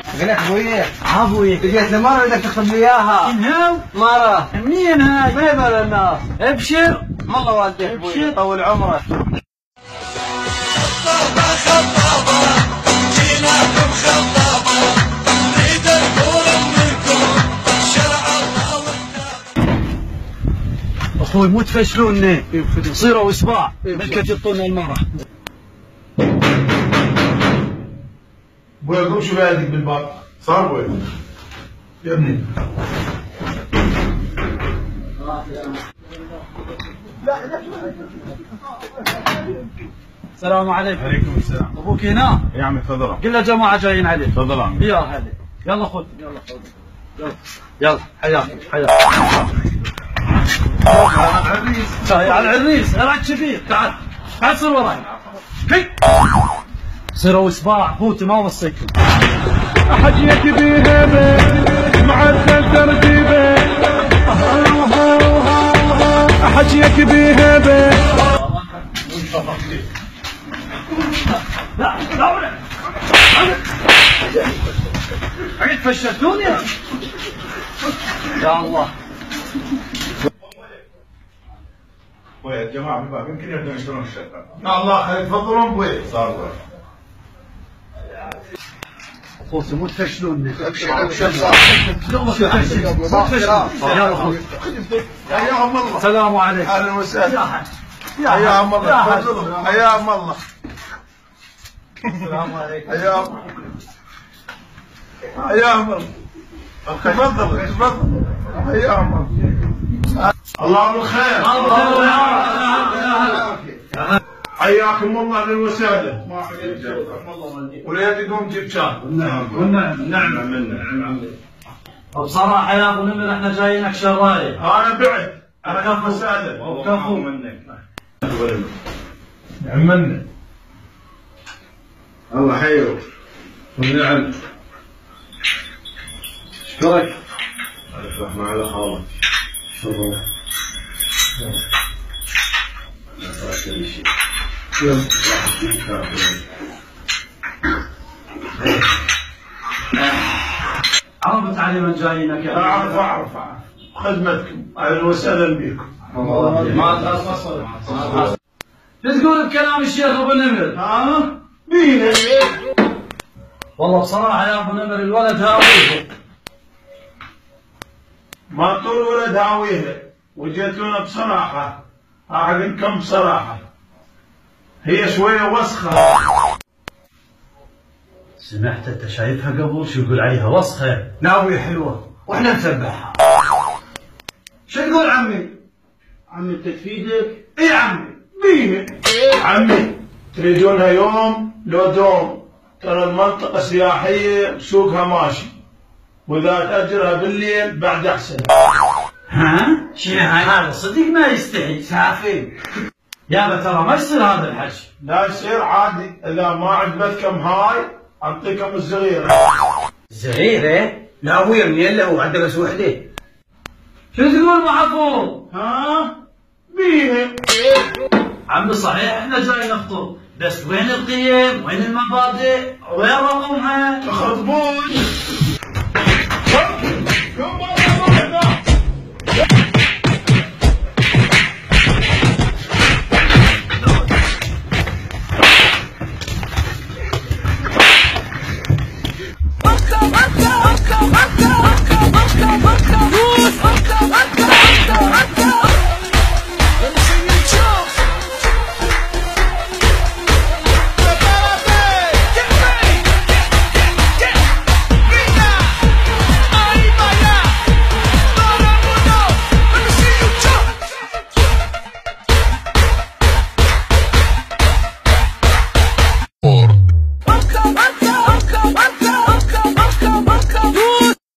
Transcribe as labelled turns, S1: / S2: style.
S1: قال لك ابوي
S2: ابوي
S1: جيت مرة بدك تاخذ لي اياها.
S2: انهو
S1: مرة
S2: منين هاي؟
S1: ما يبغى الناس.
S2: ابشر
S1: والله والديك ابوي طول عمرك.
S2: اخوي مو تفشلوني، صيروا اسباع ملكة يعطونا المرة.
S3: ابوي قوم شوف هذيك بالباب. صار ابوي يا ابني.
S2: السلام عليكم.
S3: عليكم السلام.
S2: ابوك هنا؟
S3: يا عمي تفضل.
S2: قل له جماعة جايين عليه.
S3: تفضل عمي.
S2: يا هلا يلا خذ يلا خذ يلا حياك حياك. على العريس راك كبير. تعال تعال صير وراي. صيروا اسباع فوتي ما وصيكم.
S4: حجيك بهبه معدل ترتيبه حجيك بهبه.
S2: لا لا عيد فشلتوني يا الله.
S3: ابوي يا جماعه بالباب يمكن يبدون يشترون الشقه. يا الله خلي تفضلون ابوي. صار ابوي.
S2: خوتي مو تفشلوني.
S3: حياهم الله.
S2: السلام عليكم.
S3: اهلا وسهلا. حياهم الله. تفضلوا حياهم الله.
S2: السلام عليكم.
S3: حياهم الله. تفضل تفضل. حياهم الله. الله بالخير. حياكم الله اهلا وسهلا. ولا تقوم تجيب شاي. نعم.
S2: بصراحة يا ابو نمر احنا جايينك شراية.
S3: انا بعت. اهلا وسهلا.
S2: وكفو
S3: منك. نعم منك. الله حيوك. ونعم.
S2: اشكرك.
S3: افرح مع الاخوات.
S2: عرفت علي من جايينك يا
S3: اعرف خدمتكم اهلا وسهلا بكم.
S2: ما تخصص. شو تقول بكلام الشيخ ابو نمر؟
S3: مين؟
S2: والله بصراحة يا ابو نمر الولد هاويه.
S3: ما طول ولد هاويها وجيتونا بصراحة. أعلمكم بصراحة هي شوية وسخة.
S2: سمعت انت شايفها قبل شو يقول عليها وسخة؟
S1: ناوية حلوة واحنا نسبحها.
S3: شو تقول عمي؟
S1: عمي انت تفيدك؟
S3: اي عمي مين؟ عمي تريدونها يوم لو دوم. ترى المنطقة سياحية سوقها ماشي واذا تأجرها بالليل بعد احسن.
S2: ها؟ شنو هذا صدق ما يستحي.
S1: سافين
S2: يابا ترى ما يصير هذا الحكي.
S3: لا يصير عادي. اذا ما عجبتكم هاي اعطيكم الصغيرة.
S1: صغيرة؟ لا ابويا منين له عنده بس وحدة.
S2: شو تقول محفوظ؟
S3: مين؟
S2: عمي صحيح احنا جاي نخطب بس وين القيم؟ وين المبادئ؟ وين رقمها؟
S3: تخطبون.
S5: Let's go.